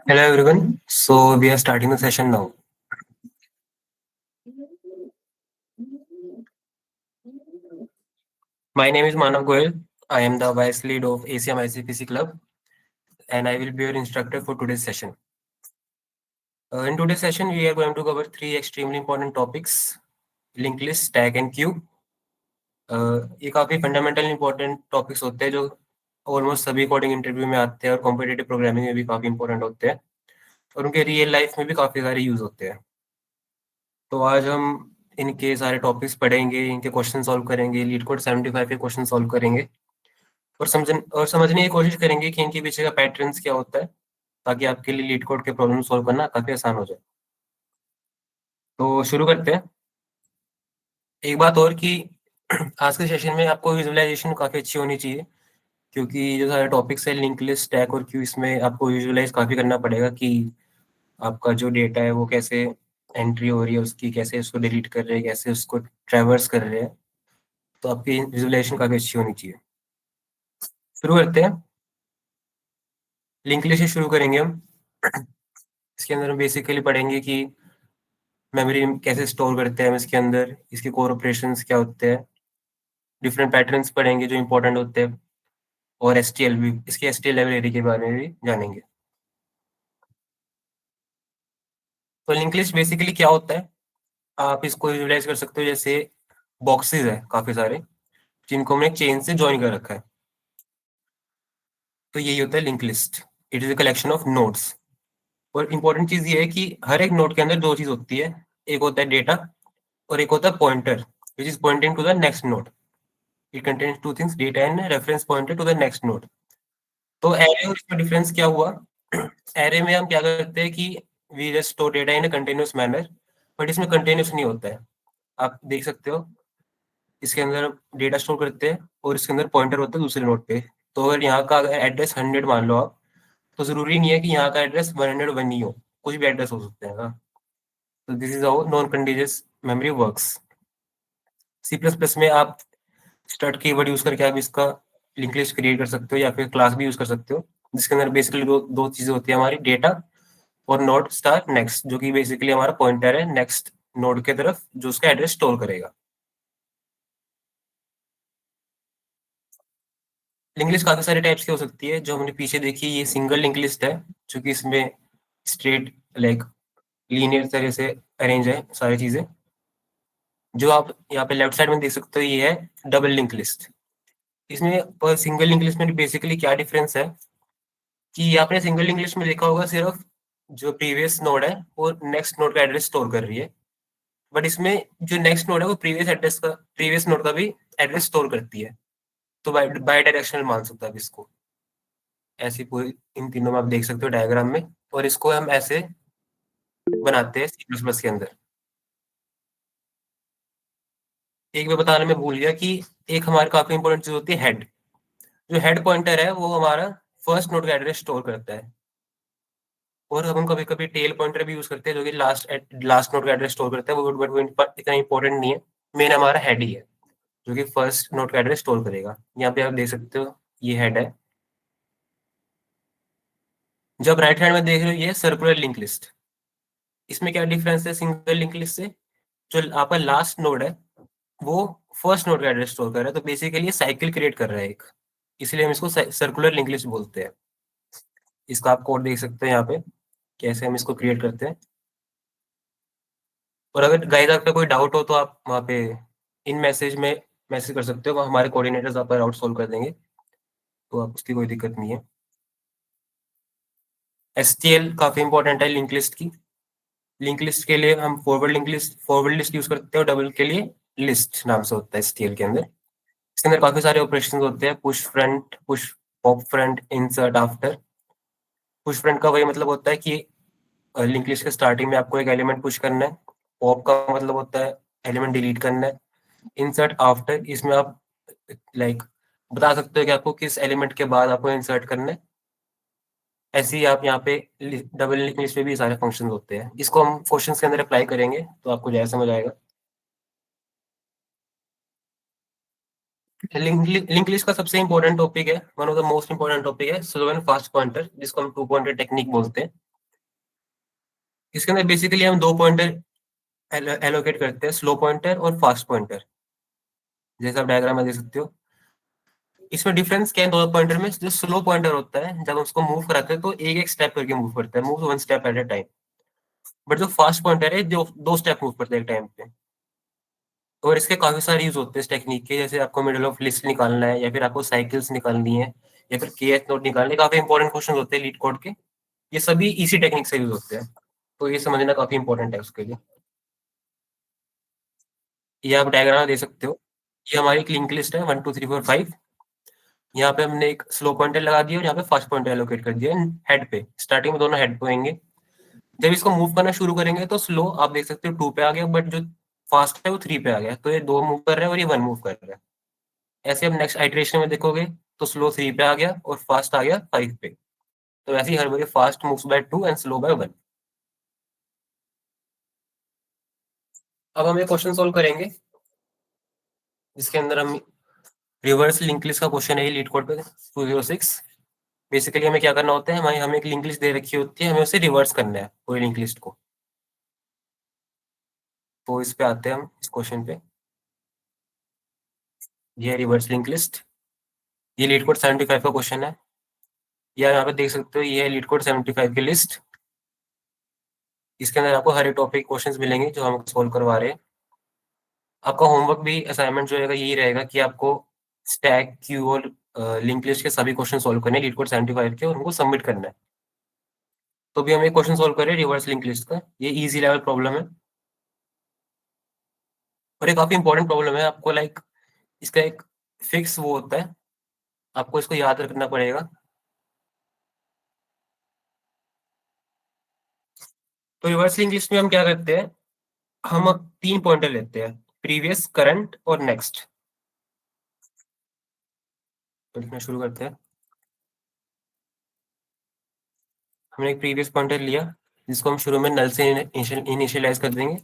Hello everyone. So we are starting the session now. My name is Manav Goyal. I am the vice lead of ACM ICPC Club, and I will be your instructor for today's session. In today's session, we are going to cover three extremely important topics: linked list, tag, and queue. ये काफी fundamental important topics होते हैं जो almost सभी coding interview में आते हैं और कॉम्पिटेटिव प्रोग्रामिंग में भी काफी इंपॉर्टेंट होते हैं और उनके रियल लाइफ में भी काफी सारे यूज होते हैं। तो आज हम इनके सारे टॉपिक्स पढ़ेंगे, इनके क्वेश्चन सॉल्व करेंगे, लीड कोड 75 के क्वेश्चन सॉल्व करेंगे और समझने की कोशिश करेंगे कि इनके पीछे का पैटर्न्स क्या होता है, ताकि आपके लिए लीड कोड के प्रॉब्लम सॉल्व करना काफी आसान हो जाए। तो शुरू करते हैं। एक बात और कि आज के सेशन में आपको विजुअलाइजेशन काफी अच्छी होनी चाहिए, क्योंकि जो सारे टॉपिक्स है लिंक लिस्ट, स्टैक और क्यू, इसमें आपको विजुअलाइज काफी करना पड़ेगा कि आपका जो डेटा है वो कैसे एंट्री हो रही है, उसकी कैसे उसको डिलीट कर रहे हैं, कैसे उसको ट्रैवर्स कर रहे हैं। तो आपकी विजुअलाइजेशन काफी अच्छी होनी चाहिए। शुरू करते हैं। लिंक लिस्ट से शुरू करेंगे हम। इसके अंदर हम बेसिकली पढ़ेंगे कि मेमोरी कैसे स्टोर करते हैं हम, इसके अंदर इसके कोर ऑपरेशंस क्या होते हैं, डिफरेंट पैटर्न्स पढ़ेंगे जो इंपॉर्टेंट होते हैं, और एसटीएल भी, इसके एसटीएल लाइब्रेरी के बारे में भी जानेंगे। तो लिंक लिस्ट बेसिकली क्या होता है, आप इसको विजुअलाइज कर सकते हो जैसे बॉक्सेस है काफी सारे जिनको हमने चेन से ज्वाइन कर रखा है। तो यही होता है link list. It is a collection of nodes. और इंपॉर्टेंट चीज ये है कि हर एक नोड के अंदर दो चीज होती है, एक होता है डेटा और एक होता है pointer which is pointing to the next node. It contains two things, data and reference pointer to the next node. तो एरे और इसका डिफरेंस क्या हुआ? एरे में हम क्या करते हैं कि we just store data in continuous manner, but इसमें कंटिन्यूअस नहीं होता है। आप देख सकते हो इसके अंदर डेटा स्टोर करते हैं और इसके अंदर पॉइंटर होता है दूसरे नोड पे। तो अगर यहाँ का एड्रेस 100 मान लो आप, तो जरूरी नहीं है कि यहाँ का एड्रेस 101 ही हो, कुछ भी एड्रेस हो सकते हैं ना। तो this is how non contiguous memory works. C plus plus में आप स्टार्ट कीवर्ड यूज करके आप इसका लिंक लिस्ट क्रिएट कर सकते हो या फिर क्लास भी यूज कर सकते हो, जिसके अंदर बेसिकली दो चीजें होती है हमारी, डेटा और नोड स्टार नेक्स्ट, जो कि बेसिकली हमारा पॉइंटर है नेक्स्ट नोड के तरफ जो उसका एड्रेस स्टोर करेगा। लिंक लिस्ट काफी सारे टाइप्स की हो सकती है। जो हमने पीछे देखी ये सिंगल लिंक लिस्ट है, जो कि इसमें स्ट्रेट लाइक लीनियर तरह से अरेंज है सारी चीजें। जो आप यहाँ पे लेफ्ट साइड में देख सकते हो ये है डबल लिंक लिस्ट। इसमें पर सिंगल लिंक लिस्ट में बेसिकली क्या डिफरेंस है कि आपने सिंगल लिंक लिस्ट में देखा होगा सिर्फ जो प्रीवियस नोड है वो नेक्स्ट नोड का एड्रेस स्टोर कर रही है, बट इसमें जो नेक्स्ट नोड है वो प्रीवियस नोड का भी एड्रेस स्टोर करती है। तो बाय डायरेक्शनल मान सकते हैं आप इसको। ऐसी पूरी इन तीनों में आप देख सकते हो डायग्राम में, और इसको हम ऐसे बनाते हैं सी प्लस प्लस के अंदर। एक मैं बताने में भूल गया कि एक हमारे काफी इंपॉर्टेंट चीज होती है हेड। जो हेड पॉइंटर है वो हमारा फर्स्ट नोड का एड्रेस स्टोर करता है, और हम कभी कभी टेल पॉइंटर भी यूज करते हैं जो कि लास्ट नोड का एड्रेस स्टोर करता है, बट वो इतना इंपॉर्टेंट नहीं है। मेन हमारा हेड ही है जो कि फर्स्ट नोड का एड्रेस स्टोर करेगा। यहाँ पे आप देख सकते हो ये हेड है। जब राइट हैंड में देख रहे हो ये सर्कुलर लिंक लिस्ट। इसमें क्या डिफरेंस है सिंगल लिंक लिस्ट से? जो आपका लास्ट नोड है वो फर्स्ट नोड का एड्रेस स्टोर कर रहा है, तो बेसिकली ये साइकिल क्रिएट कर रहा है एक, इसलिए हम इसको सर्कुलर लिंक लिस्ट बोलते हैं। इसका आप कोड देख सकते हैं यहाँ पे कैसे हम इसको क्रिएट करते हैं। और अगर गाइस आपका कोई डाउट हो तो आप वहाँ पे इन मैसेज में मैसेज कर सकते हो, हमारे कोऑर्डिनेटर्स आपका डाउट सॉल्व कर देंगे, तो आप उसकी कोई दिक्कत नहीं है। एसटीएल काफी इंपॉर्टेंट है लिंक लिस्ट की। लिंक लिस्ट के लिए हम फॉरवर्ड लिस्ट यूज करते हैं, और डबल के लिए लिस्ट नाम से होता है एसटीएल के अंदर। इसके अंदर काफी सारे ऑपरेशन होते हैं, push front, push pop front, insert after. Push front का वही मतलब होता है कि लिंक लिस्ट के स्टार्टिंग में आपको एक एलिमेंट पुश करना है। पॉप का मतलब होता है एलिमेंट डिलीट करना है। इंसर्ट आफ्टर, इसमें आप लाइक बता सकते हो कि आपको किस एलिमेंट के बाद आपको इंसर्ट करना है। ऐसे ही आप यहाँ पे डबल लिंक लिस्ट में भी सारे फंक्शंस होते हैं। इसको हम क्वेश्चंस के अंदर अप्लाई करेंगे तो आपको ज्यादा समझ आएगा। लिंक लिस्ट का सबसे इंपॉर्टेंट टॉपिक है, one of the most important topic है स्लो एंड फास्ट पॉइंटर, जिसको हम टू पॉइंटर टेक्निक बोलते हैं। इसके अंदर बेसिकली हम दो पॉइंटर एलोकेट करते हैं, स्लो पॉइंटर और फास्ट पॉइंटर, जैसे आप डायग्राम में देख सकते हो। इसमें डिफरेंस क्या है दो पॉइंटर में? जो स्लो पॉइंटर होता है, जब उसको मूव कराते हैं तो एक एक स्टेप करके मूव करता है, move one step at A time. But जो फास्ट पॉइंटर है, जो दो स्टेप मूव करता है एक टाइम पे। और इसके काफी सारे यूज होते हैं इस टेक्निक के, जैसे आपको मिडिल ऑफ लिस्ट निकालना है, या फिर आपको साइकिल्स निकालनी है, या फिर के एच नोट निकालने, काफी इंपॉर्टेंट क्वेश्चन होते हैं लीड कोड के। ये सभी इसी टेक्निक से यूज होते हैं, तो ये समझना काफी इंपॉर्टेंट है उसके लिए। ये आप डायग्राम दे सकते हो। ये हमारी एक लिंक लिस्ट है 1 2 3 4 5। यहाँ पे हमने एक स्लो पॉइंटर लगा दिया और यहाँ पे फास्ट पॉइंटर एलोकेट कर दिया हेड पे। स्टार्टिंग में दोनों हेड पे होंगे। जब इसको मूव करना शुरू करेंगे तो स्लो आप देख सकते हो 2 पे आ गया, बट जो फास्ट है वो 3 पे आ गया। तो ये दो मूव कर रहा है और ये वन मूव कर रहा है। ऐसे अब नेक्स्ट आइट्रेशन में देखोगे तो स्लो 3 पे आ गया और फास्ट आ गया 5 पे। तो वैसे ही हर बार fast moves by 2 and slow by 1। अब हम एक क्वेश्चन सॉल्व करेंगे, जिसके अंदर हम रिवर्स लिंक लिस्ट का क्वेश्चन है, लीड कोड पे 206। बेसिकली हमें क्या करना होता है, हमें एक लिंक लिस्ट दे रखी होती है, हमें उसे रिवर्स करना है पूरी लिंक लिस्ट को। तो इस पे आते हैं हम इस क्वेश्चन पे। ये है रिवर्स लिंक लिस्ट। ये लीड कोड 75 का क्वेश्चन है। या यहाँ पे देख सकते हो, ये है लीड कोड 75 की लिस्ट। इसके अंदर आपको हर एक टॉपिक क्वेश्चंस मिलेंगे जो हम सोल्व करवा रहे हैं। आपका होमवर्क भी, असाइनमेंट जो रहेगा यही रहेगा कि आपको स्टैक क्यू और लिंक लिस्ट के सभी क्वेश्चन सोल्व करने हैं लीड कोड 75 के, और उनको सबमिट करना है। तो भी हम एक क्वेश्चन सोल्व करें रिवर्स लिंक लिस्ट का। ये इजी लेवल प्रॉब्लम है और ये काफी इंपॉर्टेंट प्रॉब्लम है। आपको लाइक इसका एक फिक्स वो होता है, आपको इसको याद रखना पड़ेगा। तो रिवर्स लिंक लिस्ट में हम क्या करते हैं, हम अब 3 पॉइंटर लेते हैं, प्रीवियस, करंट और नेक्स्ट। तो लिखना शुरू करते हैं। हमने एक प्रीवियस पॉइंटर लिया, जिसको हम शुरू में नल से इनिशियलाइज कर देंगे।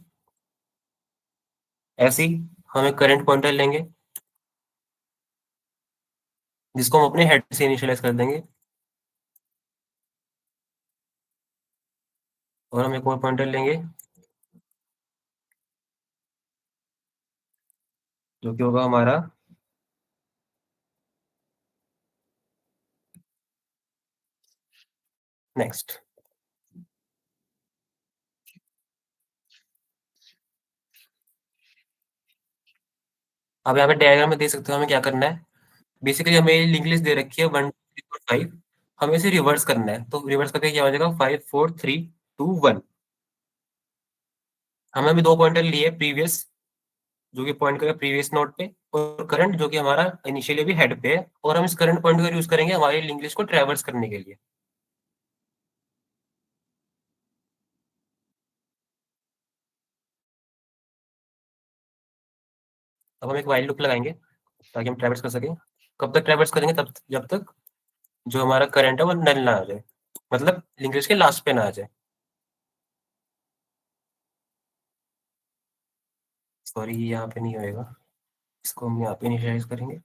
ऐसे ही हम एक करंट पॉइंटर लेंगे, जिसको हम अपने हेड से इनिशियलाइज कर देंगे। और हम एक और पॉइंटर लेंगे, जो कि होगा हमारा नेक्स्ट। अब यहाँ पे डायग्राम में देख सकते हो हमें क्या करना है। बेसिकली हमें लिंक लिस्ट दे रखी है 1 2 3 4 5। हमें इसे रिवर्स करना है, तो रिवर्स करके क्या हो जाएगा, 5 4 3 2 1। हमें अभी दो पॉइंटर लिए, प्रीवियस जो कि पॉइंट करेगा प्रीवियस नोट पे, और करंट जो कि हमारा इनिशियली भी हेड पे है। और हम इस करंट पॉइंट का यूज करेंगे हमारे लिंक लिस्ट को ट्रैवर्स करने के लिए। अब हम एक वाइल लूप लगाएंगे ताकि हम ट्रैवर्स कर सकें। कब तक ट्रैवर्स करेंगे, तब जब तक जो हमारा करंट है वो नल ना आ जाए, मतलब लिंक लिस्ट के लास्ट पे ना आ जाए। सॉरी, ये यहाँ पे नहीं होएगा, इसको हम यहाँ पे इनिशियलाइज करेंगे।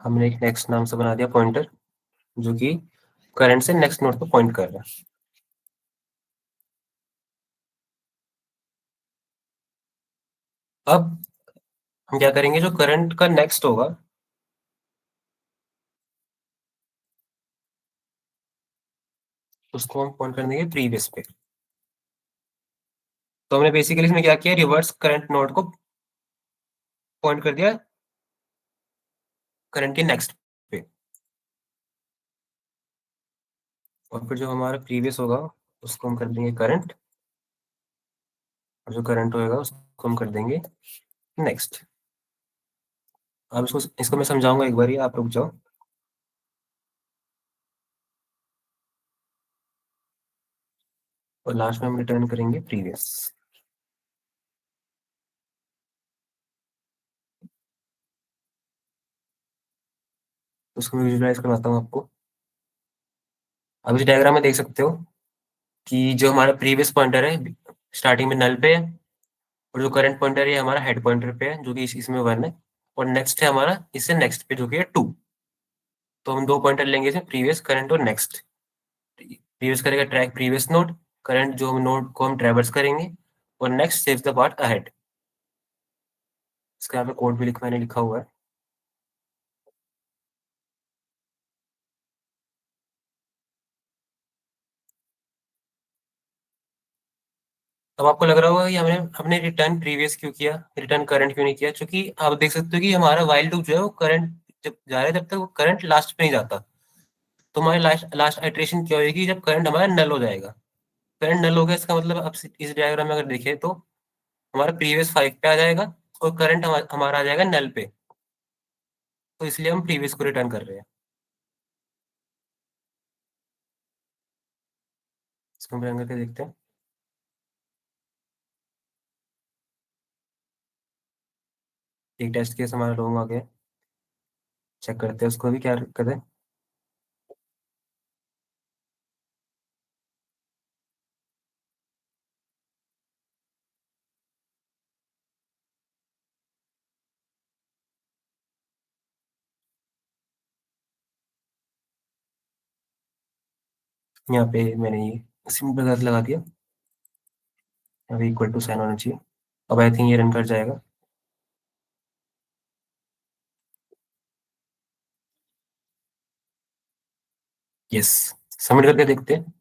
हमने एक नेक्स्ट नाम से बना दिया पॉइंटर, जो कि करंट से नेक्स्ट नोड पे पॉइंट कर रहा है। अब हम क्या करेंगे, जो करंट का नेक्स्ट होगा उसको हम पॉइंट कर देंगे प्रीवियस पे। तो हमने बेसिकली इसमें क्या किया, रिवर्स करंट नोड को पॉइंट कर दिया करंट के नेक्स्ट पे। और फिर जो हमारा प्रीवियस होगा उसको हम कर देंगे करंट, और जो करंट होएगा उसको हम कर देंगे नेक्स्ट। अब इसको इसको मैं समझाऊंगा एक बार, आप रुक जाओ। और लास्ट में हम रिटर्न करेंगे प्रीवियस। उसको मैं विजुलाइज करवाता हूँ आपको। अब इस डायग्राम में देख सकते हो कि जो हमारा प्रीवियस पॉइंटर है स्टार्टिंग में नल पे है, और जो करंट पॉइंटर है हमारा हेड पॉइंटर पे है, जो कि इसमें 1 है। और नेक्स्ट है हमारा इससे नेक्स्ट पे, जो कि है 2। तो हम दो पॉइंटर लेंगे इसमें, प्रीवियस, करंट और नेक्स्ट। प्रीवियस करेगा ट्रैक प्रीवियस नोड, करंट जो नोड को हम ट्रेवर्स करेंगे, और next saves the part ahead. इसका यहाँ पे कोड भी मैंने लिखा हुआ है। अब आपको लग रहा होगा कि हमने हमने रिटर्न प्रीवियस क्यों किया, रिटर्न करंट क्यों नहीं किया? क्योंकि आप देख सकते हो कि हमारा वाइल लूप जो है वो करंट जब जा रहा है, जब तक वो करंट लास्ट पे नहीं जाता। तो हमारी लास्ट लास्ट आइट्रेशन क्या होगी, जब करंट हमारा नल हो जाएगा। करंट नल हो गया, इसका मतलब अब इस डायग्राम में अगर देखें तो हमारा प्रीवियस 5 पे आ जाएगा, और करंट हमारा आ जाएगा नल पे। तो इसलिए हम प्रीवियस को रिटर्न कर रहे हैं। इसको हम रन करके देखते हैं। एक टेस्ट केस हमारा रॉन्ग आ गया, चेक करते हैं उसको भी क्या करें। यहाँ पे मैंने ये सिंपल गलत लगा दिया, अभी इक्वल टू साइन होना चाहिए। अब आई थिंक ये रन कर जाएगा। यस, सबमिट करके देखते हैं।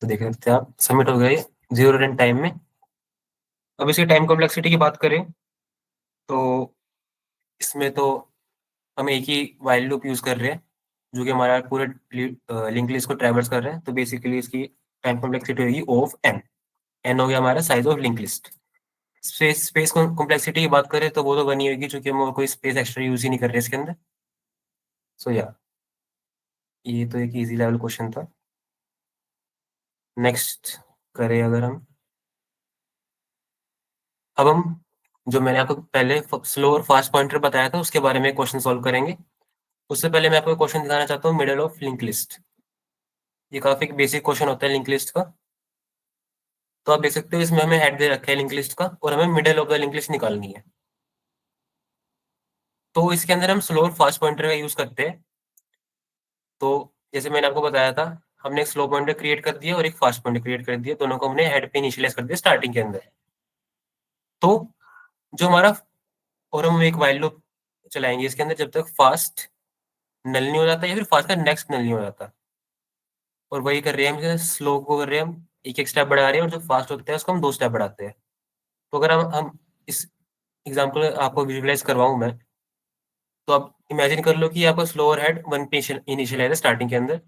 तो देख सकते हैं आप, सबमिट हो गया ये 0 रन टाइम में। अब इसकी टाइम कॉम्प्लेक्सिटी की बात करें तो इसमें तो हम एक ही वाइल लूप यूज कर रहे हैं, जो कि हमारा पूरे लिंक लिस्ट को ट्रैवर्स कर रहे हैं। तो बेसिकली इसकी टाइम कॉम्प्लेक्सिटी होगी O ऑफ n। n हो गया हमारा size of link list. Space space complexity की बात करें तो वो तो बनी होगी, क्योंकि हम और कोई स्पेस एक्स्ट्रा यूज ही नहीं कर रहे इसके अंदर। सो या ये तो एक इजी लेवल क्वेश्चन था। नेक्स्ट करें अगर हम, अब हम जो मैंने आपको पहले स्लो और फास्ट पॉइंटर बताया था उसके बारे में क्वेश्चन सॉल्व करेंगे। उससे पहले मैं आपको क्वेश्चन दिखाना चाहता हूँ मिडल ऑफ लिंक लिस्ट। ये काफी बेसिक क्वेश्चन होता है लिंक लिस्ट का। तो आप देख सकते हो इसमें हमें हेड दे रखा है लिंक लिस्ट का, और हमें middle of the link list निकालनी है। तो इसके अंदर हम स्लो और फास्ट पॉइंटर का यूज करते हैं। तो जैसे मैंने आपको बताया था, हमने एक स्लो पॉइंटर क्रिएट कर दिया और एक फास्ट पॉइंटर क्रिएट कर दिया, दोनों को हमने हेड पे इनिशियलाइज कर दिया स्टार्टिंग के अंदर। तो जो हमारा, और हम एक वाइल लूप चलाएंगे इसके अंदर जब तक फास्ट नल नहीं हो जाता, या फिर फास्ट का नेक्स्ट नल नहीं हो जाता। और वही कर रहे हैं हम, स्लो को कर रहे हैं हम एक एक स्टेप बढ़ा रहे हैं, और जो फास्ट होता है उसको हम 2 स्टेप बढ़ाते हैं। तो अगर हम इस एग्जाम्पल आपको विजुअलाइज करवाऊं मैं, तो आप इमेजिन कर लो कि आपका स्लोअर हेड 1 पे इनिशियल है स्टार्टिंग के अंदर।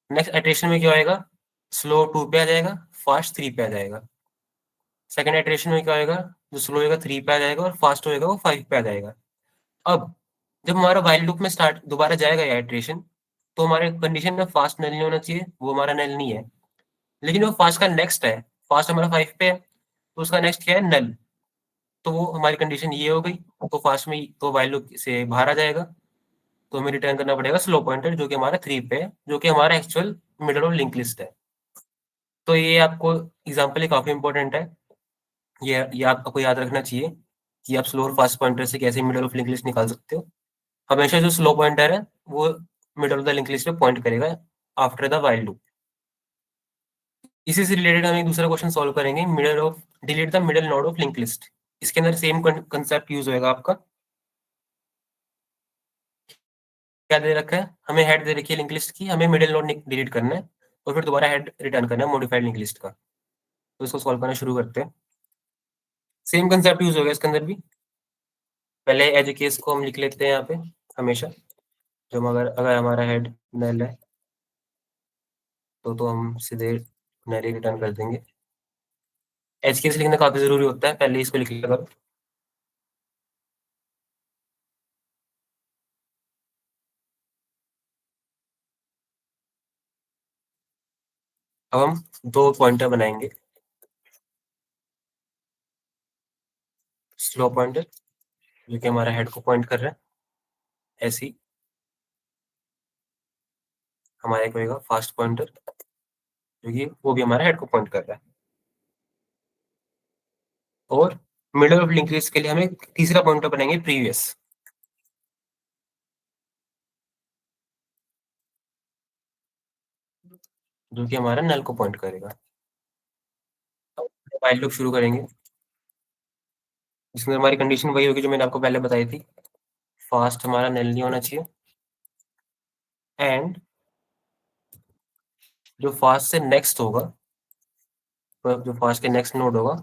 नेक्स्ट इटरेशन में क्या होएगा, स्लो 2 पे आ जाएगा, फास्ट 3 पे आ जाएगा। सेकंड इटरेशन में क्या होएगा, जो स्लो होएगा 3 पे आ जाएगा, और फास्ट होएगा वो 5 पे आ जाएगा। अब जब हमारा वाइल लूप में स्टार्ट दोबारा जाएगा ये इटरेशन, तो हमारे कंडीशन में फास्ट नल नहीं होना चाहिए, वो हमारा नल नहीं है। लेकिन वो फास्ट का नेक्स्ट है, फास्ट हमारा 5 पे है, तो उसका नेक्स्ट क्या है, नल। तो वो हमारी कंडीशन ये हो गई। तो फास्ट में तो वाइल लूप से बाहर आ जाएगा। तो हमें रिटर्न करना पड़ेगा स्लो पॉइंटर, जो कि हमारा 3 पे है, जो कि हमारा actual middle of link list है। तो ये आपको एग्जाम्पल ये काफी इंपॉर्टेंट है। ये आपको याद रखना चाहिए कि आप स्लो और फास्ट पॉइंटर से कैसे मिडल ऑफ लिंक लिस्ट निकाल सकते हो। हमेशा जो स्लो पॉइंटर है वो middle of the link list पे पॉइंट करेगा आफ्टर द वाइल लूप। इसी से रिलेटेड हम एक दूसरा क्वेश्चन सॉल्व करेंगे, middle of delete the middle node of link list. इसके अंदर सेम कंसेप्ट यूज होएगा आपका। क्या दे रखा है, हमें हेड दे रखी है लिंक लिस्ट की, हमें मिडिल नोड डिलीट करना है, और फिर दोबारा हेड रिटर्न करना है मॉडिफाइड लिंक लिस्ट का। तो इसको सॉल्व करना शुरू करते हैं। सेम कंसेप्ट यूज होगा इसके अंदर भी। पहले एज केस को हम लिख लेते हैं यहाँ पे हमेशा। जो हम अगर अगर हमारा हेड नल है तो हम सीधे नल ही रिटर्न कर देंगे। एज केस लिखना काफी जरूरी होता है, पहले इसको लिख लिया करो। अब हम दो पॉइंटर बनाएंगे, स्लो पॉइंटर जो कि हमारा हेड को पॉइंट कर रहा है, ऐसी हमारा एक होएगा फास्ट पॉइंटर, जो कि वो भी हमारा हेड को पॉइंट कर रहा है। और मिडल ऑफ लिंक लिस्ट के लिए हमें तीसरा पॉइंटर बनाएंगे प्रीवियस, जो कि हमारा नल को पॉइंट करेगा। व्हाइल लूप शुरू करेंगे, जिसमें हमारी कंडीशन वही होगी जो मैंने आपको पहले बताई थी। फास्ट हमारा नल नहीं होना चाहिए, एंड जो फास्ट से नेक्स्ट होगा, तो जो फास्ट के नेक्स्ट नोड होगा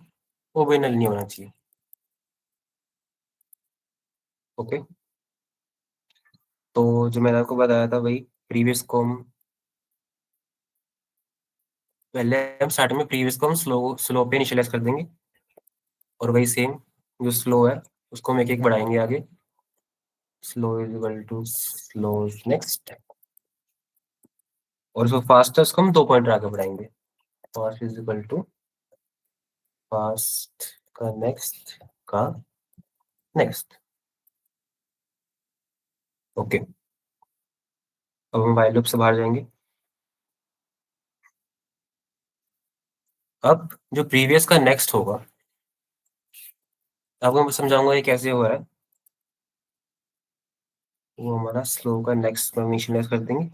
वो भी नल नहीं होना चाहिए। ओके, तो जो मैंने आपको बताया था वही प्रीवियस को हम पहले हम स्टार्टिंग में प्रीवियस को हम स्लो स्लो पे इनिशियलाइज कर देंगे, और वही सेम जो स्लो है उसको हम एक एक बढ़ाएंगे आगे। Slow is equal to slow next, और जो फास्ट है उसको हम 2 पॉइंट आगे बढ़ाएंगे। Fast is equal to fast का नेक्स्ट। ओके, अब हम व्हाइल लूप से बाहर जाएंगे। अब जो प्रीवियस का नेक्स्ट होगा, आपको मैं समझाऊंगा ये कैसे हो रहा है। वो हमारा स्लो का नेक्स्ट हम इनिशियलाइज कर देंगे,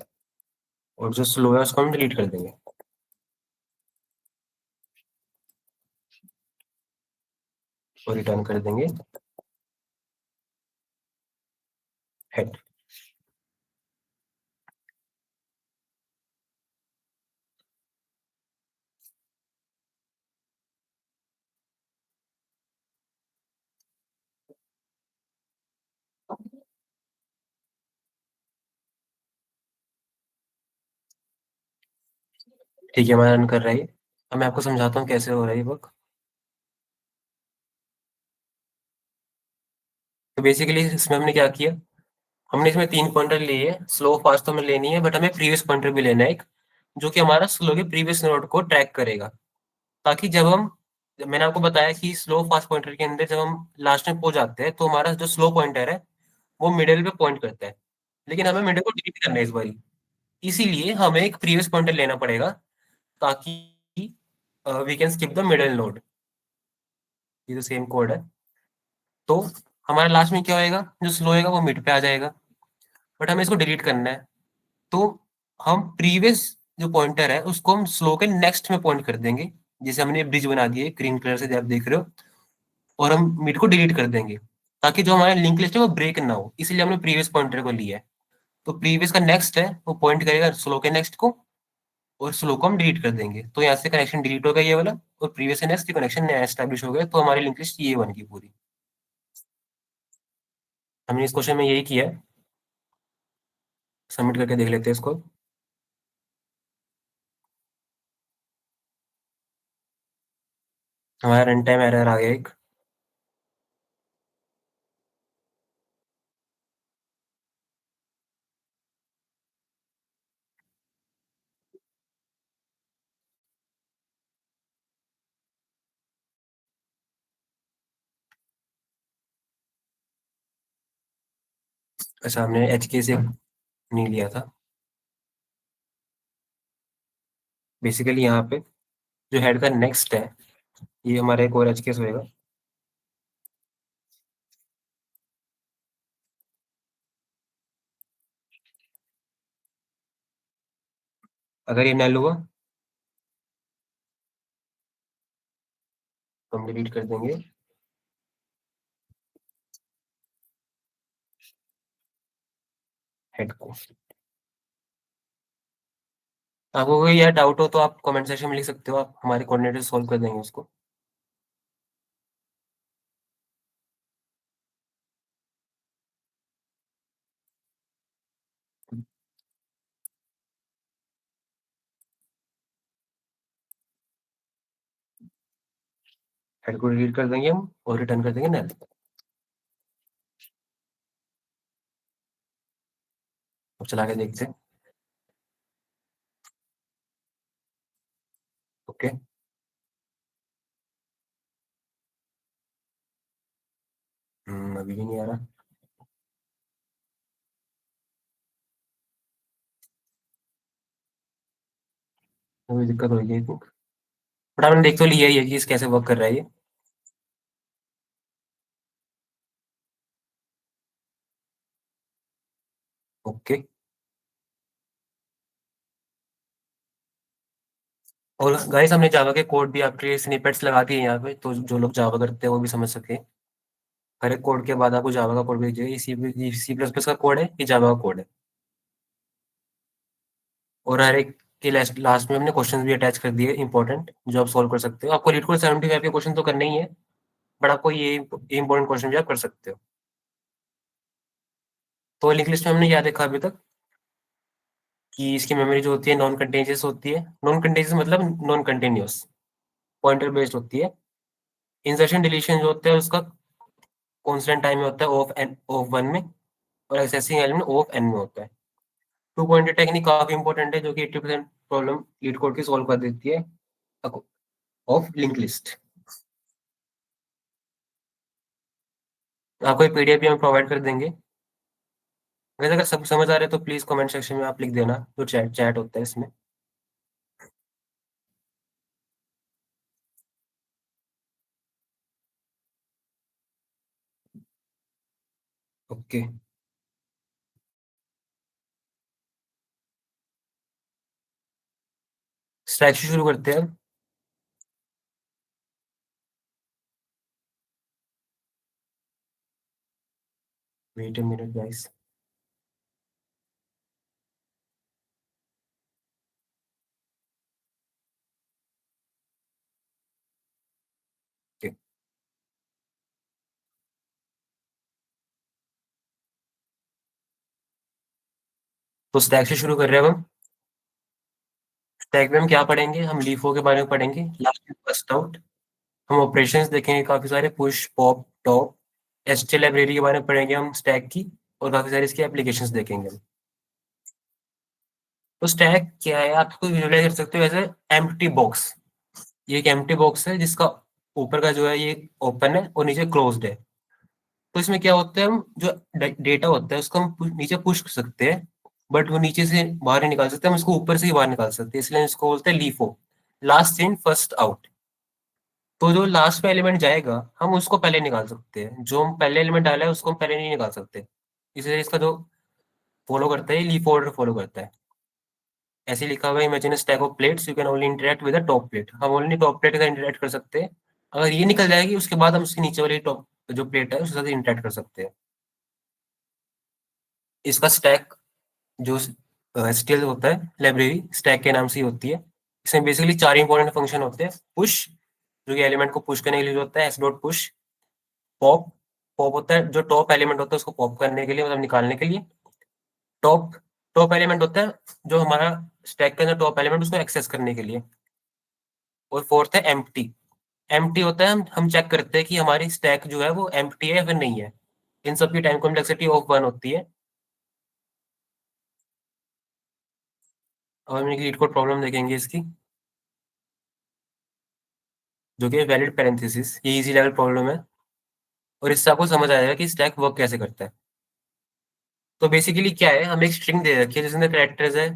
और जो स्लो है उसको हम डिलीट कर देंगे, और रिटर्न कर देंगे हेड। ठीक है, हमारा रन कर रहा है ये। अब मैं आपको समझाता हूँ कैसे हो रहा है ये वर्क। तो बेसिकली इसमें हमने क्या किया, हमने इसमें 3 पॉइंटर लिए, स्लो फास्ट तो हमें लेनी है, बट हमें प्रीवियस पॉइंटर भी लेना है एक, जो कि हमारा स्लो के प्रीवियस नोड को ट्रैक करेगा। ताकि जब मैंने आपको बताया कि स्लो फास्ट पॉइंटर के अंदर जब हम लास्ट में पहुंच जाते हैं तो हमारा जो स्लो पॉइंटर है वो मिडिल पे पॉइंट करता है, लेकिन हमें मिडिल को डिलीट करना है इस बारी। इसीलिए हमें एक प्रीवियस पॉइंटर लेना पड़ेगा, ताकि we can skip the middle node. ये तो सेम कोड है। तो हमारा लास्ट में क्या होएगा, जो स्लो होएगा वो मिड पे आ जाएगा, बट हमें इसको डिलीट करना है। तो हम प्रीवियस जो पॉइंटर है उसको हम स्लो के नेक्स्ट में पॉइंट कर देंगे, जैसे हमने ब्रिज बना दिए ग्रीन कलर से जो आप देख रहे हो, और हम मिड को डिलीट कर देंगे, ताकि जो हमारा लिंक लिस्ट है वो ब्रेक ना हो। इसलिए हमने प्रीवियस पॉइंटर को लिया है। तो प्रीवियस का नेक्स्ट है वो पॉइंट करेगा स्लो के नेक्स्ट को, और स्लो को हम डिलीट कर देंगे, तो यहाँ से कनेक्शन डिलीट हो गया ये वाला, और प्रीवियस से नेक्स्ट कनेक्शन नया एस्टेब्लिश हो गया, तो हमारी लिंक लिस्ट ये बन गई पूरी। हमने इस क्वेश्चन में यही किया है। सबमिट करके देख लेते हैं इसको। हमारा रन टाइम एरर आ गया एक। अच्छा, हमने एच के से नहीं लिया था। बेसिकली यहाँ पे जो हेड का नेक्स्ट है ये हमारा एक और एच केस होएगा। अगर ये नल हुआ तो हम डिलीट कर देंगे हेड को। आपको कोई यार डाउट हो तो आप कमेंट सेक्शन में लिख सकते हो, आप हमारे कोऑर्डिनेटर सॉल्व कर देंगे उसको। हेड को डिलीट कर देंगे हम, और रिटर्न कर देंगे नल। अब चला के देखते हैं। ओके, अभी भी नहीं आ रहा। कोई दिक्कत होगी आई थिंक, बट आपने देख तो लिया ही है कि इस कैसे वर्क कर रहा है ये। ओके। और गाइस हमने जावा के कोड भी आपके स्निपेट्स लगा दिए हैं यहाँ पे, तो जो लोग जावा करते हैं वो भी समझ सके। हर एक कोड के बाद आपको जावा का कोड भेजिए, ये सी प्लस प्लस का कोड है, ये जावा का कोड है। और हर एक के लास्ट में हमने क्वेश्चन भी अटैच कर दिए इंपॉर्टेंट, जो आप सॉल्व कर सकते हो। आपको लीड कोड 75 के क्वेश्चन तो करने ही है, बट आपको ये इंपॉर्टेंट क्वेश्चन भी आप कर सकते हो। तो लिंक लिस्ट में हमने क्या देखा अभी तक, कि इसकी मेमोरी जो होती है नॉन कंटीन्यूअस होती है। नॉन कंटीन्यूअस मतलब नॉन कंटीन्यूअस, पॉइंटर बेस्ड होती है। इंसर्शन डिलीशन जो होता है उसका कॉन्स्टेंट टाइम में होता है ऑफ एन ऑफ वन में, और एक्सेसिंग एलिमेंट ऑफ एन में होता है। टू पॉइंटर टेक्निक काफी इंपॉर्टेंट है, जो कि 80% प्रॉब्लम लीड कोड की सॉल्व कर देती है ऑफ लिंक लिस्ट। आपको पीडीएफ भी हम प्रोवाइड कर देंगे। वैसे अगर सब समझ आ रहा है तो प्लीज कमेंट सेक्शन में आप लिख देना, जो चैट चैट होता है इसमें। ओके, स्टैक से शुरू करते हैं। Wait a minute guys. तो स्टैक से शुरू कर रहे हैं अब हम। स्टैक में हम क्या पढ़ेंगे, हम लीफो के बारे में पढ़ेंगे, लास्ट इन फर्स्ट आउट। हम ऑपरेशंस देखेंगे काफी सारे, पुश पॉप टॉप। एचटीएल लाइब्रेरी के बारे में पढ़ेंगे हम स्टैक की, और काफी सारे इसके एप्लीकेशंस देखेंगे हम। तो स्टैक क्या है, आप इसको विजुअलाइज कर सकते हो एज एम्प्टी बॉक्स। ये एक एम्प्टी बॉक्स है जिसका ऊपर का जो है ये ओपन है और नीचे क्लोज्ड है। तो इसमें क्या होता है, हम जो डेटा होता है उसको हम नीचे पुश कर सकते हैं, बट वो नीचे से बाहर नहीं निकाल सकते, हम इसको ऊपर से ही बाहर निकाल सकते हैं, इसलिए इसको बोलते हैं LIFO, last in first out. तो जो लास्ट में एलिमेंट जाएगा हम उसको पहले निकाल सकते हैं, जो हम पहले एलिमेंट डाला है उसको हम पहले नहीं निकाल सकते। इसलिए इसका जो फॉलो करता है लीफ ऑर्डर फॉलो करता है। ऐसे लिखा हुआ है, imagine stack of plates you can only interact with the top plate. हम ओनली टॉप प्लेट के साथ इंटरेक्ट कर सकते हैं। अगर ये निकल जाएगी उसके बाद हम उसके नीचे वाली टॉप जो प्लेट है उसके साथ इंटरेक्ट कर सकते हैं। इसका स्टैक जो एचटीएल होता है लाइब्रेरी स्टैक के नाम से ही होती है। इसमें बेसिकली चार इंपॉर्टेंट फंक्शन होते हैं। पुश, जो कि एलिमेंट को पुश करने के लिए होता है, S dot push. Pop, pop होता है जो टॉप एलिमेंट होता है उसको पॉप करने के लिए, मतलब निकालने के लिए। टॉप, टॉप एलिमेंट होता है जो हमारा स्टैक के अंदर टॉप एलिमेंट उसको एक्सेस करने के लिए। और फोर्थ है एम्प्टी। एम्प्टी होता है हम चेक करते हैं कि हमारी स्टैक जो है वो एम्प्टी है या फिर नहीं है। इन सब की टाइम कॉम्प्लेक्सिटी ऑफ वन होती है। अब हम एक लीड कोड प्रॉब्लम देखेंगे इसकी, जो कि वैलिड पैरेंथेसिस। ये इजी लेवल प्रॉब्लम है, और इससे आपको समझ आएगा कि स्टैक वर्क कैसे करता है। तो बेसिकली क्या है, हमें एक स्ट्रिंग दे रखी है जिसमें कैरेक्टर्स है,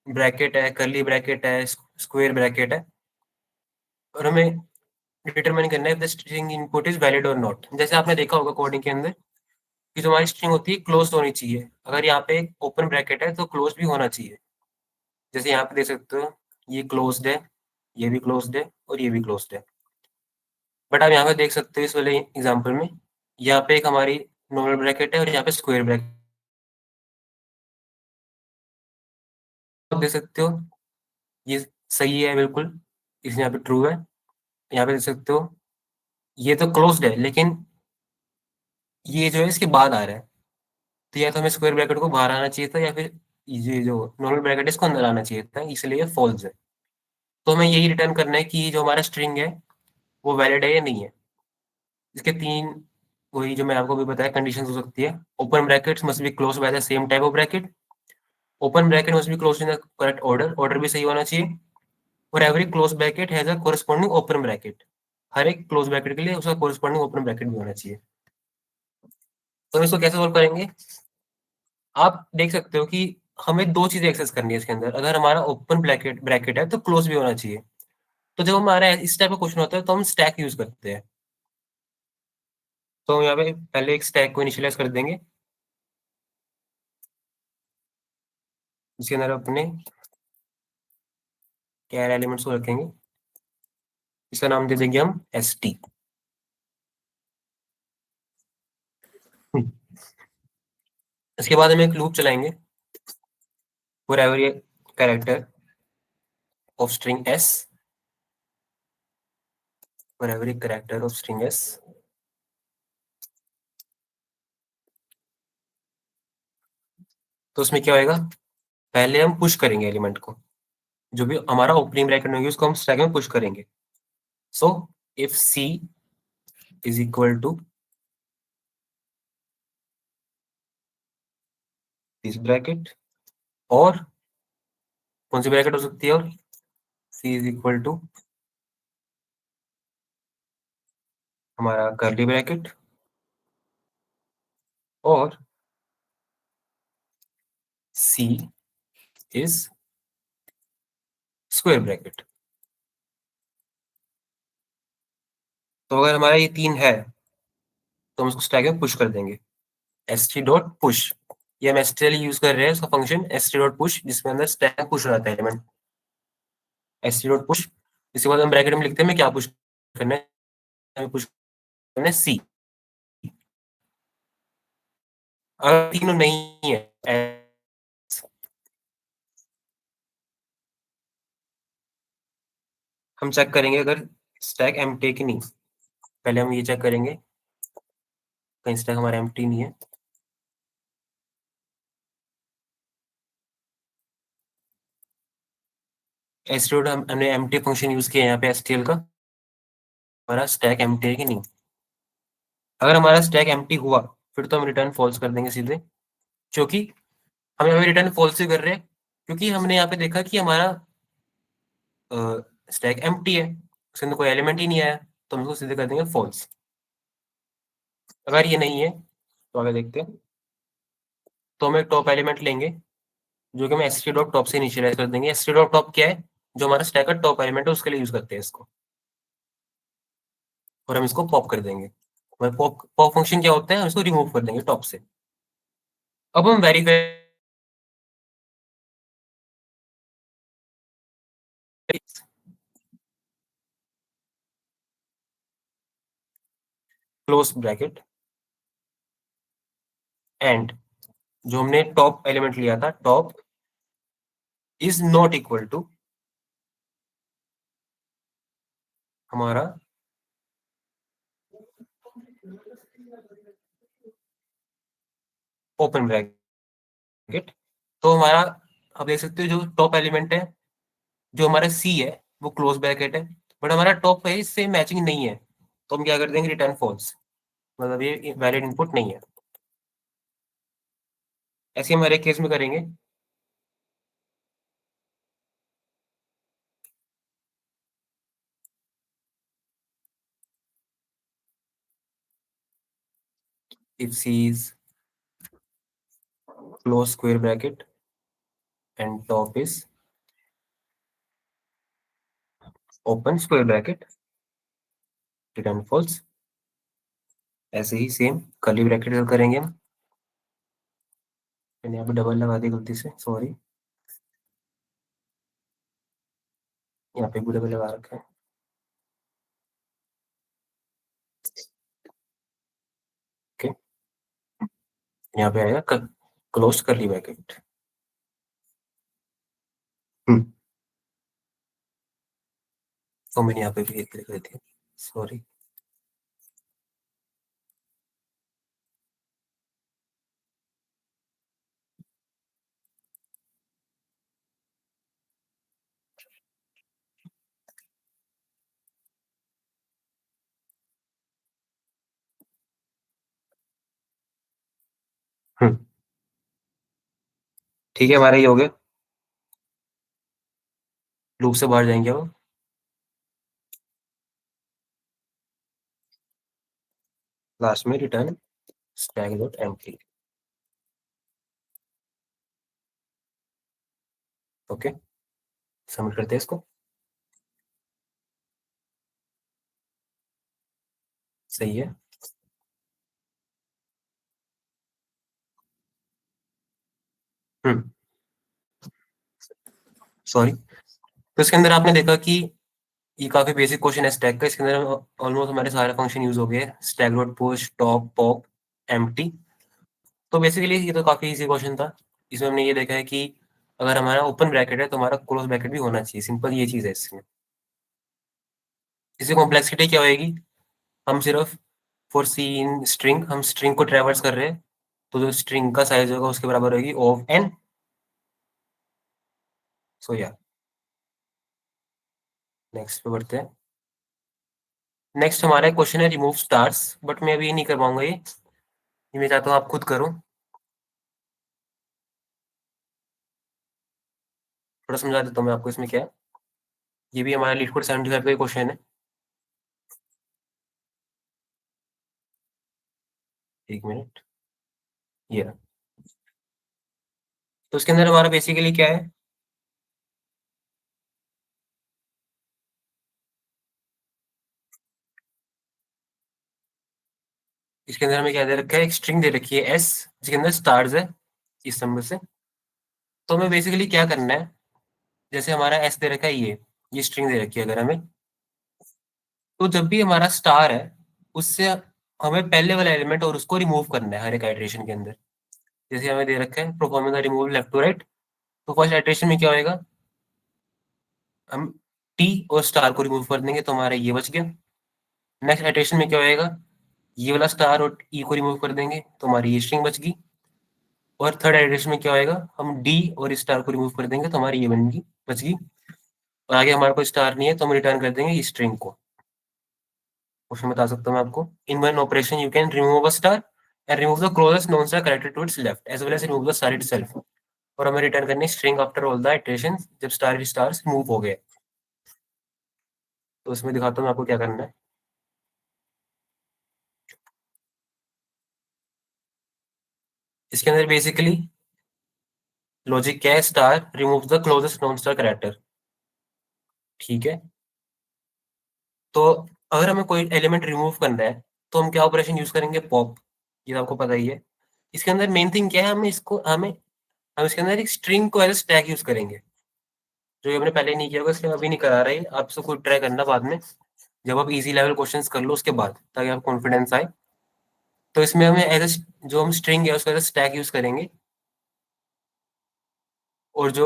ब्रैकेट है, कर्ली ब्रैकेट है, स्क्वायर ब्रैकेट है। और हमें डिटरमाइन करना है the string input is valid और नॉट। जैसे आपने देखा होगा कोडिंग के अंदर कि जो हमारी स्ट्रिंग होती है क्लोज होनी चाहिए। अगर यहाँ पे ओपन ब्रैकेट है तो क्लोज भी होना चाहिए। जैसे यहाँ पे देख सकते हो, ये क्लोज्ड है, ये भी क्लोज्ड है, और ये भी क्लोज्ड है। बट आप यहाँ पे देख सकते हो इस वाले एग्जाम्पल में, यहाँ पे एक हमारी नॉर्मल ब्रैकेट है और यहाँ पे स्क्वायर ब्रैकेट। आप देख सकते हो ये सही है बिल्कुल, इस यहाँ पे ट्रू है। यहाँ पे देख सकते हो ये तो क्लोज्ड है, लेकिन ये जो है इसके बाद आ रहा है। तो या तो हमें स्क्वायर ब्रैकेट को बाहर आना चाहिए था, या फिर ये जो नॉर्मल ब्रैकेट है इसको अंदर आना चाहिए था, इसलिए ये फॉल्स है। तो हमें यही रिटर्न करना है कि जो हमारा स्ट्रिंग है वो वैलिड है या नहीं है। इसके तीन, वही जो मैं आपको भी बताया, कंडीशन हो सकती है। Open brackets must be close by the same type of bracket. Open bracket must be close in the correct order, order भी सही होना चाहिए। और every close bracket has a corresponding open bracket. हर एक क्लोज ब्रैकेट के लिए उसका कोरिस्पॉन्डिंग ओपन ब्रैकेट भी होना चाहिए। तो इसको कैसे सोल्व करेंगे, आप देख सकते हो कि हमें दो चीजें एक्सेस करनी है इसके अंदर। अगर हमारा ओपन ब्रैकेट ब्रैकेट है तो क्लोज भी होना चाहिए। तो जब हमारा इस टाइप का क्वेश्चन होता है तो हम स्टैक यूज करते हैं। तो हम यहाँ पे पहले एक स्टैक को इनिशियलाइज कर देंगे, जिसके अंदर अपने कैर एलिमेंट्स को रखेंगे। इसका नाम दे देंगे हम ST। इसके बाद हम एक लूप चलाएंगे for every character of string S, for every character of string S। तो उसमें क्या होएगा, पहले हम पुश करेंगे एलिमेंट को, जो भी हमारा ओपनिंग ब्रैकेट में होगी उसको हम स्टैक में पुश करेंगे। So if C is equal to this bracket, और कौन सी ब्रैकेट हो सकती है, और C इज इक्वल टू हमारा कर्ली ब्रैकेट, और C इज स्क्वायर ब्रैकेट। तो अगर हमारा ये तीन है तो हम उसको स्टैक में पुश कर देंगे। st डॉट पुश, ये हम stl यूज कर रहे हैं, उसका फंक्शन st डॉट पुश, जिसमें अंदर स्टैक में पुश रहता है एलिमेंट। st डॉट पुश, इसके बाद हम ब्रैकेट में लिखते हैं हमें क्या पुश करना है, हमें पुश करना है C। अगर तीनों नहीं है, हम चेक करेंगे अगर स्टैक एम्प्टी है कि नहीं। पहले हम ये चेक करेंगे कहीं स्टैक हमारा एम्प्टी नहीं है। std हमने एम्प्टी फंक्शन यूज किया है यहाँ पे stl का, हमारा स्टैक एम्प्टी है कि नहीं। अगर हमारा स्टैक एम्प्टी हुआ फिर तो हम रिटर्न फॉल्स कर देंगे सीधे, क्योंकि हम यहाँ पे रिटर्न फॉल्स ही कर रहे हैं, क्योंकि हमने यहाँ पे देखा कि हमारा स्टैक एम्प्टी है, उसके अंदर कोई एलिमेंट ही नहीं आया, तो हम इसको सीधे कर देंगे फॉल्स। अगर ये नहीं है तो आगे देखते हैं। तो हम एक टॉप एलिमेंट लेंगे, जो कि हम एस टी डॉट टॉप से इनिशियलाइज कर देंगे। एस टी डॉट टॉप क्या है, जो हमारा स्टैक का टॉप एलिमेंट है उसके लिए यूज करते हैं इसको, और हम इसको पॉप कर देंगे। पॉप पॉप फंक्शन क्या होता है, हम इसको रिमूव कर देंगे टॉप से। अब हम वेरीफाई क्लोज ब्रैकेट एंड, जो हमने टॉप एलिमेंट लिया था top is not equal to हमारा ओपन ब्रैकेट। तो हमारा, आप देख सकते हो जो टॉप एलिमेंट है, जो हमारा सी है वो क्लोज ब्रैकेट है, बट हमारा टॉप है इससे मैचिंग नहीं है, तो हम क्या कर देंगे रिटर्न फॉल्स, मतलब ये वैलिड इनपुट नहीं है। ऐसे हम हर एक केस में करेंगे। If C is close square bracket and top is open square bracket, return false. ऐसे ही सेम कर्ली ब्रैकेट करेंगे हम। मैंने यहाँ पे डबल लगा दी गलती से, सॉरी, यहाँ पे भी डबल लगा रखा है। ओके, यहाँ पे आएगा क्लोज कर्ली ब्रैकेट। तो मैंने यहाँ पे भी एक लिख रही थी, सॉरी। ठीक है, हमारा ये हो गया। लूप से बाहर जाएंगे अब, लास्ट में return stack dot empty. Okay, submit करते हैं इसको। सही है। हम्म। सॉरी। तो इसके अंदर आपने देखा कि ये काफी बेसिक क्वेश्चन है स्टैक का। इसके अंदर ऑलमोस्ट हमारे सारे फंक्शन यूज हो गए, stack dot push, top, pop, empty. तो बेसिकली ये तो काफी इजी क्वेश्चन था। इसमें हमने ये देखा है कि अगर हमारा ओपन ब्रैकेट है तो हमारा क्लोज ब्रैकेट भी होना चाहिए। सिंपल ये चीज है इसमें। इससे कॉम्प्लेक्सिटी क्या होएगी? हम सिर्फ फॉर सी इन स्ट्रिंग, हम स्ट्रिंग को ट्रेवर्स कर रहे हैं, तो जो स्ट्रिंग का साइज होगा उसके बराबर होगी ऑफ एन। सो या नेक्स्ट पे बढ़ते हैं। नेक्स्ट हमारा क्वेश्चन है रिमूव स्टार्स, बट मैं अभी नहीं कर पाऊंगा ये मैं चाहता हूँ आप खुद करो। थोड़ा समझा देता हूँ मैं आपको इसमें क्या है। ये भी हमारा लीड कोड 75 का क्वेश्चन है। एक मिनट। ये रहा। तो इसके अंदर हमारा बेसिकली क्या है? इसके अंदर हमें क्या दे रखा है? एक स्ट्रिंग दे रखी है एस, जिसके अंदर स्टार्स है इस नंबर से। तो हमें बेसिकली क्या करना है? जैसे हमारा एस दे रखा है, ये स्ट्रिंग दे रखी है अगर हमें, तो जब भी हमारा स्टार है उससे हमें पहले वाला एलिमेंट और उसको रिमूव करना है हर एक आइटरेशन के अंदर। जैसे हमें दे रखा है performing the remove left to right, तो फर्स्ट आइटरेशन में क्या होएगा? हम टी और स्टार को रिमूव कर देंगे तो हमारा ये बच गया। नेक्स्ट आइटरेशन में क्या होएगा? ये वाला स्टार और ई को रिमूव कर देंगे तो हमारी ये स्ट्रिंग बच गई। और थर्ड आइटरेशन में क्या होएगा? हम डी और इस स्टार को रिमूव कर देंगे तो हमारी ये बनेगी, बच गई। और आगे हमारे कोई स्टार नहीं है तो हम रिटर्न कर देंगे इस स्ट्रिंग को। क्वेश्चन बता सकता हूँ मैं आपको। In one operation you can remove a star and remove the closest non star character to its left as well as remove the star itself. और हमें रिटर्न करनी string after all the iteration, जब stars move हो गए। तो इसमें दिखाता हूँ मैं आपको क्या करना है। इसके अंदर बेसिकली लॉजिक क्या है? Star remove the closest non star character. ठीक है। तो अगर हमें कोई एलिमेंट रिमूव करना है तो हम क्या ऑपरेशन यूज करेंगे? पॉप। ये तो आपको पता ही है। इसके अंदर मेन थिंग क्या है? हम इसके अंदर एक स्ट्रिंग को एज स्टैक यूज करेंगे, जो ये हमने पहले नहीं किया होगा इसलिए अभी नहीं करा रहे। आप इसको खुद ट्राई करना बाद में, जब आप इजी लेवल क्वेश्चंस कर लो उसके बाद, ताकि आप कॉन्फिडेंस आए। तो इसमें हमें जो हम स्ट्रिंग है उसको एज स्टैक यूज करेंगे। और जो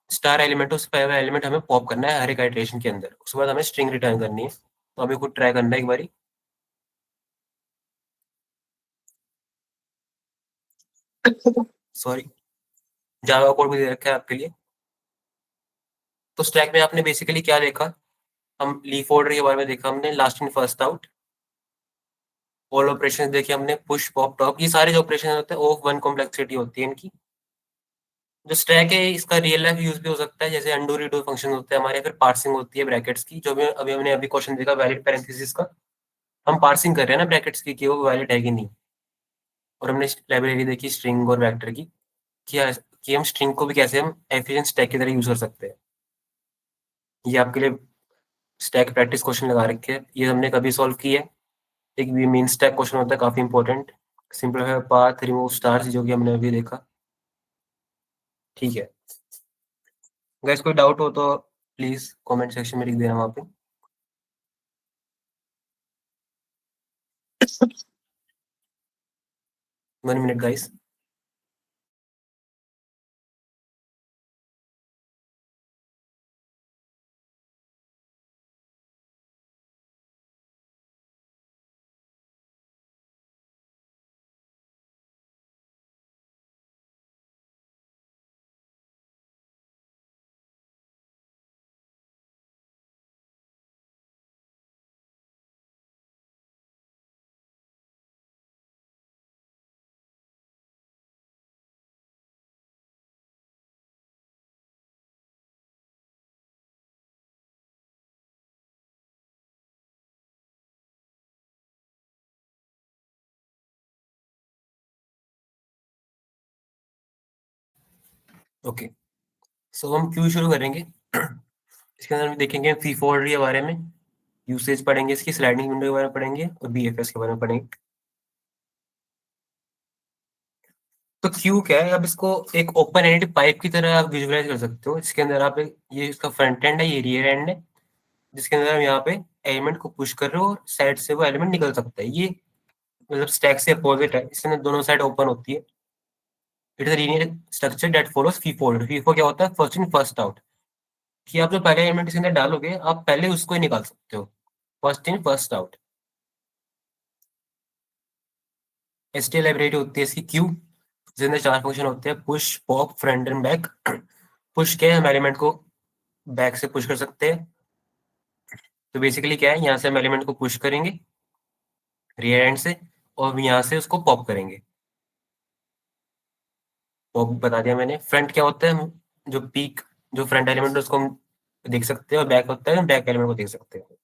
स्टार एलिमेंट है उस पहला एलिमेंट हमें पॉप करना है हर एक आइटरेशन के अंदर, उसके बाद हमें स्ट्रिंग रिटर्न करनी है। तो हमें खुद ट्राई करना है एक बारी। सॉरी। जावा कोड भी दे रखा है आपके लिए। तो स्टैक में आपने बेसिकली क्या देखा? हम लीफ ऑर्डर के बारे में देखा हमने, last in first out. All operation देखे हमने, पुश पॉप टॉप, ये सारे जो ऑपरेशन होते हैं ऑफ वन कॉम्प्लेक्सिटी होती है इनकी। जो स्टैक है इसका रियल लाइफ यूज भी हो सकता है, जैसे अंडू रीडू फंक्शन होते हैं हमारे, फिर पार्सिंग होती है ब्रैकेट्स की, जो भी अभी हमने अभी क्वेश्चन देखा वैलिड पैरेंथेसिस का। हम पार्सिंग कर रहे हैं ना ब्रैकेट्स की कि वो वैलिड है कि नहीं। और हमने लाइब्रेरी देखी स्ट्रिंग और वेक्टर की, कि हम स्ट्रिंग को भी कैसे हम एफिशिएंट स्टैक की तरह यूज कर सकते हैं। ये आपके लिए स्टैक प्रैक्टिस क्वेश्चन लगा रखे हैं, ये हमने कभी सॉल्व किया है। एक भी मीन स्टैक क्वेश्चन होता है काफी important, simplify path, remove stars, जो कि हमने अभी देखा। ठीक है। गाइस कोई डाउट हो तो प्लीज कमेंट सेक्शन में लिख देना वहाँ पे। 1 मिनट गाइस। ओके, सो हम क्यू शुरू करेंगे। इसके अंदर हम देखेंगे फीफो ऑर्डर के बारे में, यूसेज पढ़ेंगे, इसकी स्लाइडिंग विंडो के बारे में पढ़ेंगे और बीएफएस के बारे में पढ़ेंगे। तो क्यू क्या है, अब इसको एक ओपन एंडेड पाइप की तरह आप विजुअलाइज कर सकते हो। इसके अंदर आप ये इसका फ्रंट एंड है, ये रियर एंड है, जिसके अंदर हम यहाँ पे एलिमेंट को पुश कर रहे हो और साइड से वो एलिमेंट निकल सकता है। ये मतलब स्टैक से अपोजिट है, इसके अंदर दोनों साइड ओपन होती है। It is linear structure that follows FIFO order. FIFO क्या होता है, फर्स्ट इन फर्स्ट आउट, कि आप जो पहले एलिमेंट इसके अंदर डालोगे आप पहले उसको ही निकाल सकते हो, first in first out. STL library होती है इसकी क्यू, जिसके अंदर चार फंक्शन होते हैं, push, pop, front end back. Push क्या है, हम एलिमेंट को बैक से पुश कर सकते हैं। तो बेसिकली क्या है, यहाँ से हम एलिमेंट को पुश करेंगे रियर एंड से, और यहाँ से उसको पॉप करेंगे। पॉप बता दिया मैंने। फ्रंट क्या होता है, हम जो पीक, जो फ्रंट एलिमेंट है उसको हम देख सकते हैं, और बैक होता है हम बैक एलिमेंट को देख सकते हैं।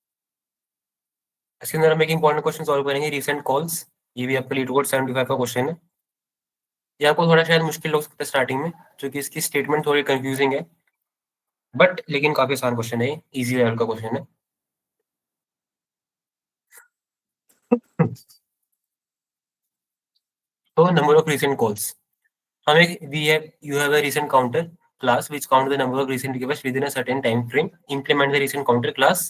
इसके अंदर हम एक इंपॉर्टेंट क्वेश्चन सॉल्व करेंगे, रीसेंट कॉल्स। ये भी आपका लीड कोड 75 का क्वेश्चन है। ये आपको थोड़ा शायद मुश्किल लग सकता है स्टार्टिंग में, क्योंकि इसकी स्टेटमेंट थोड़ी कंफ्यूजिंग है, बट लेकिन काफी आसान क्वेश्चन है, इजी लेवल का क्वेश्चन है। तो नंबर ऑफ रीसेंट कॉल्स, हमें we have you have a recent counter class which count the number of recent requests within a certain time frame. Implement the recent counter class.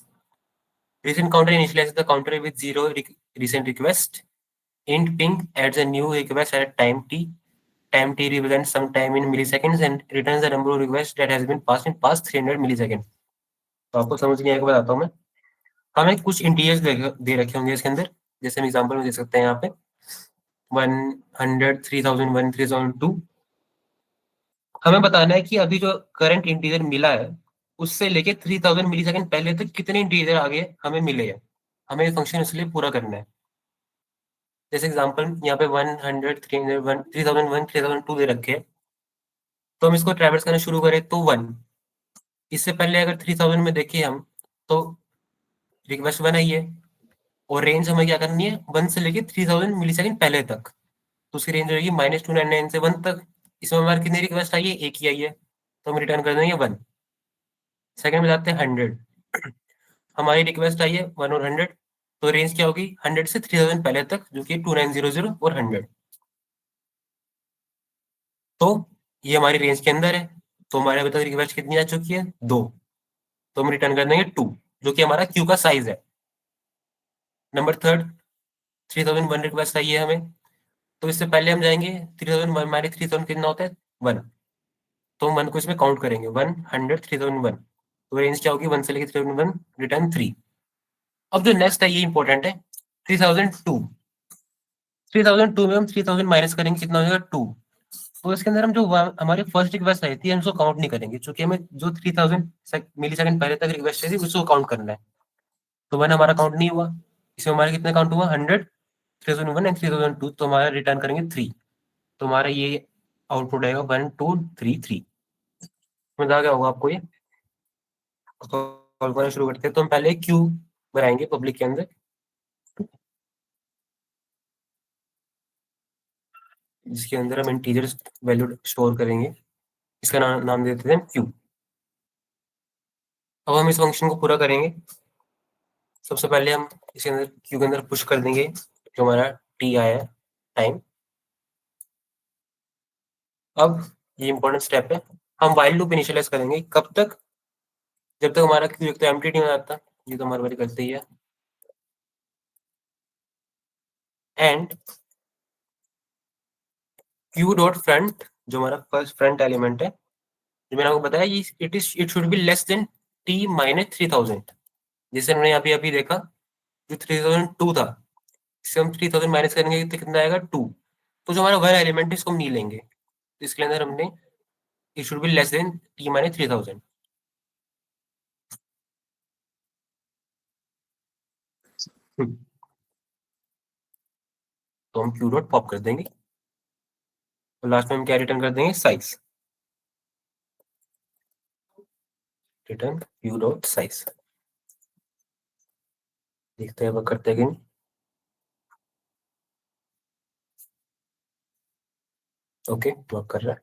Recent counter initializes the counter with zero recent request. Int ping adds a new request at time t. Time t represents some time in milliseconds and returns the number of requests that has been passed in past 300 milliseconds. तो आपको समझ नहीं आएगा, बताता हूँ मैं। हमें कुछ इंटीजर्स दे रखे होंगे इसके अंदर, जैसे हम एग्जाम्पल में देख सकते हैं यहाँ पे 100, 3001, 3002। हमें बताना है कि अभी जो करंट इंटीजर मिला है उससे लेके 3000 मिली सेकंड पहले तक कितने इंटीजर आगे हमें मिले हैं। हमें ये फंक्शन इसलिए पूरा करना है। जैसे एग्जांपल यहाँ पे 100, 301, 3001, 3002 दे रखे हैं, तो हम इसको ट्रैवर्स करना शुरू करें तो 1। इससे पहले अगर 3000 में देखें हम, तो रिक्वेस्ट 1 आई है, और रेंज हमें क्या करनी है, 1 से लेके 3000 मिली सेकंड पहले तक। तो उसकी रेंज रहेगी -299 से 1 तक। इसमें हमारी कितनी रिक्वेस्ट आई है, एक ही आई है, तो हम रिटर्न कर देंगे 1। सेकंड में जाते हैं 100। हमारी रिक्वेस्ट आई है 1 और 100, तो रेंज क्या होगी, 100 से 3000 पहले तक, जो कि 2900 और 100। तो ये हमारी रेंज के अंदर है। तो हमारे अभी तक रिक्वेस्ट कितनी आ चुकी है, 2। तो हम रिटर्न कर देंगे 2, जो कि हमारा क्यू का साइज है। नंबर थर्ड, 3001 रिक्वेस्ट आई है हमें, तो इससे पहले हम जाएंगे 3001 हमारे 3000 कितना होता है, 1। तो हम 1 को इसमें काउंट करेंगे, 100, 3001। तो रेंज क्या होगी, 1 से लेकर 3001, रिटर्न 3। अब जो नेक्स्ट है ये इंपॉर्टेंट है, 3002। 3002 में हम 3000 माइनस करेंगे, कितना हो जाएगा, 2। तो इसके अंदर हम जो हमारी फर्स्ट रिक्वेस्ट आई थी हम उसको काउंट नहीं करेंगे, क्योंकि हमें जो 3000 मिली सेकंड पहले तक रिक्वेस्ट आई थी उसको काउंट करना है। तो वन हमारा काउंट नहीं हुआ। इसमें हमारा कितना काउंट हुआ, 100, 3001 एंड 3002। तो हमारा रिटर्न करेंगे 3। तो हमारा ये आउटपुट आएगा 1233। समझ आ गया होगा आपको ये। सॉल्व करना शुरू करते हैं। तो हम पहले क्यू बनाएंगे पब्लिक के अंदर, जिसके अंदर हम इंटीजर वैल्यू स्टोर करेंगे। इसका नाम दे देते हैं क्यू। अब हम इस फंक्शन को पूरा करेंगे। सबसे पहले हम इसके अंदर क्यू के अंदर पुश कर देंगे जो हमारा टी आया है, टाइम। अब ये इंपॉर्टेंट स्टेप है, हम वाइल लूप इनिशियलाइज करेंगे कब तक, जब तक हमारा क्यू एक तो एम्प्टी नहीं हो जाता, ये तो हमारी बारी करते ही है। एंड क्यू डॉट फ्रंट, जो हमारा फर्स्ट फ्रंट एलिमेंट है, जो मैंने आपको बताया, ये it should be less than T minus 3000। जैसे हमने अभी अभी देखा, जो 3002 था, इससे हम 3000 माइनस करेंगे तो कितना आएगा, 2। तो जो हमारा वन एलिमेंट है इसको हम नहीं लेंगे, तो इसके अंदर हमने it should be less than T minus 3000। तो हम क्यू डॉट पॉप कर देंगे, तो लास्ट में हम क्या रिटर्न कर देंगे, size. Return Q dot size. देखते हैं वर्क करते हैं कि नहीं। ओके, वर्क कर रहा है।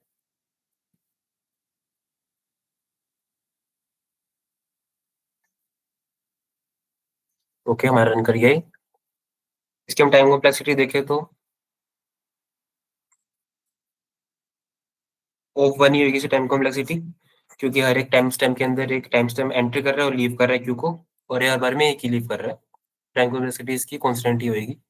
ओके, हमारा रन कर गया है। इसकी हम टाइम कॉम्प्लेक्सिटी देखें तो ऑफ 1 ही होगी इसी टाइम कॉम्प्लेक्सिटी, क्योंकि हर एक टाइम स्टैम्प के अंदर एक टाइम स्टैम्प एंट्री कर रहा है और लीव कर रहा है क्यू को, और ये हर बार में एक ही लीव कर रहा है। टाइम कॉम्प्लेक्सिटी इसकी कांस्टेंट ही होगी।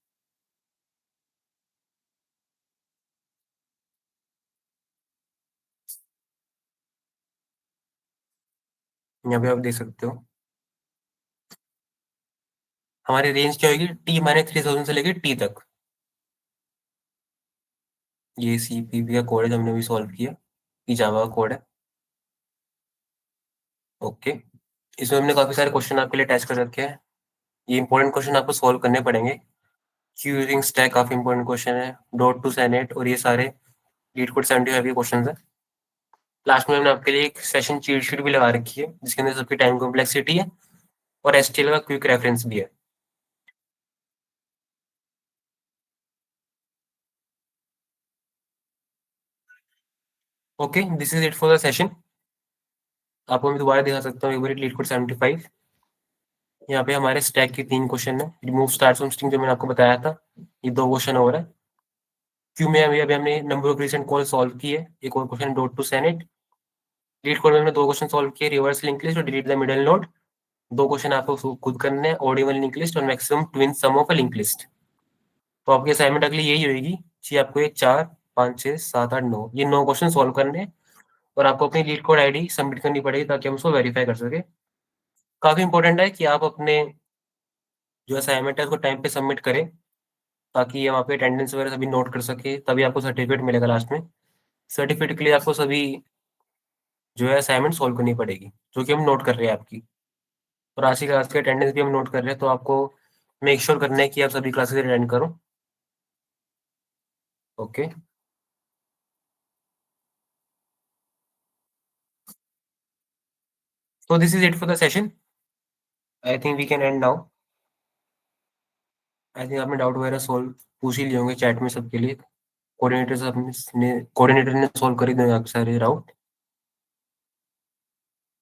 यहाँ पे आप देख सकते हो हमारी रेंज क्या होगी, टी माइनस 3000 से लेकर टी तक। ये सीपीपी का कोड है जो हमने अभी सॉल्व किया, ये जावा का कोड है। ओके, इसमें हमने काफी सारे क्वेश्चन आपके लिए टेस्ट कर रखे हैं। ये इंपॉर्टेंट क्वेश्चन आपको सॉल्व करने पड़ेंगे। क्यू यूजिंग स्टैक काफी इंपॉर्टेंट क्वेश्चन है, डॉट टू सेनेट, और ये सारे लीड कोड 75 के क्वेश्चन है। लास्ट में हमने आपके लिए एक सेशन चीट शीट भी लगा रखी है जिसके अंदर सबकी टाइम कॉम्प्लेक्सिटी है और एसटीएल का क्विक रेफरेंस भी है। Okay, this is it for the session. आपको मैं दोबारा दिखा सकता हूँ एक बार लीड कोड 75। यहाँ पे हमारे स्टैक के 3 क्वेश्चन है, रिमूव स्टार्स फ्रॉम स्ट्रिंग जो मैंने आपको बताया था, ये 2 क्वेश्चन हो रहा है। क्यू में अभी हमने number of recent call solve की है, एक और question Dota two Senate. LeetCode में हमने 2 क्वेश्चन सॉल्व किए, रिवर्स लिंक लिस्ट और delete the middle node. 2 question आपको खुद करने हैं, ऑर्डिनल लिंक लिस्ट और maximum twin sum of a link list. तो आपकी असाइनमेंट अगली यही होगी कि आपको ये 4, 5, 6, 7, 8, 9 ये 9 क्वेश्चन सॉल्व करने हैं और आपको अपनी लीड कोड आईडी सबमिट करनी पड़ेगी ताकि हम उसको वेरीफाई कर सके। काफी इंपॉर्टेंट है कि आप अपने जो असाइनमेंट है उसको टाइम पे सबमिट करें ताकि हम आपके अटेंडेंस वगैरह सभी नोट कर सके, तभी आपको सर्टिफिकेट मिलेगा लास्ट में। सर्टिफिकेट के लिए आपको सभी जो है असाइनमेंट सॉल्व करनी पड़ेगी जो कि हम नोट कर रहे हैं आपकी, और आज की क्लास की अटेंडेंस भी हम नोट कर रहे हैं, तो आपको मेक श्योर करना है कि आप सभी क्लासेस अटेंड करो। Okay, so this is it for the session. I think we can end now. I think आपने डाउट वगैरह सॉल्व पूछ ही लिए होंगे चैट में सबके लिए। कोऑर्डिनेटर ने सॉल्व कर ही दिए आपके सारे doubt.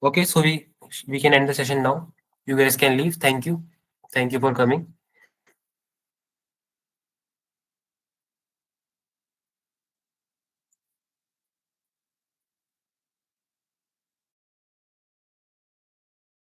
Okay, so we can end the session now. You guys can leave. Thank you for coming.